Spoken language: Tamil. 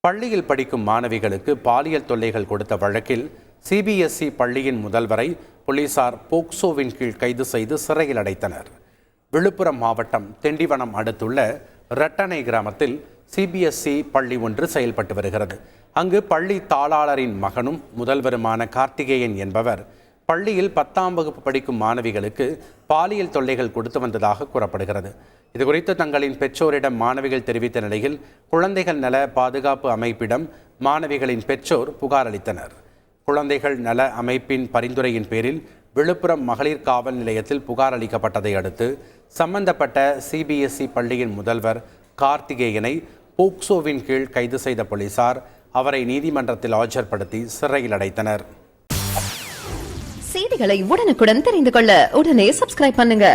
பள்ளியில் படிக்கும் மாணவிகளுக்கு பாலியல் தொல்லைகள் கொடுத்த வழக்கில் சிபிஎஸ்இ பள்ளியின் முதல்வரை போலீசார் போக்சோவின் கீழ் கைது செய்து சிறையில் அடைத்தனர். விழுப்புரம் மாவட்டம் திண்டிவனம் அடுத்துள்ள ரெட்டனை கிராமத்தில் சிபிஎஸ்இ பள்ளி ஒன்று செயல்பட்டு வருகிறது. அங்கு பள்ளி தாளாளரின் மகனும் முதல்வருமான கார்த்திகேயன் என்பவர் பள்ளியில் 10ஆம் வகுப்பு படிக்கும் மாணவிகளுக்கு பாலியல் தொல்லைகள் கொடுத்து வந்ததாக கூறப்படுகிறது. இதுகுறித்து தங்களின் பெற்றோரிடம் மாணவிகள் தெரிவித்த நிலையில் குழந்தைகள் நல பாதுகாப்பு அமைப்பிடம் மாணவிகளின் பெற்றோர் புகார் அளித்தனர். குழந்தைகள் நல அமைப்பின் பரிந்துரையின் பேரில் விழுப்புரம் மகளிர் காவல் நிலையத்தில் புகார் அளிக்கப்பட்டதை அடுத்து சம்பந்தப்பட்ட சிபிஎஸ்இ பள்ளியின் முதல்வர் கார்த்திகேயனை போக்சோவின் கீழ் கைது செய்த போலீசார் அவரை நீதிமன்றத்தில் ஆஜர்படுத்தி சிறையில் அடைத்தனர். செய்திகளை உடனுக்குடன் தெரிந்து கொள்ள உடனே சப்ஸ்கிரைப் பண்ணுங்க.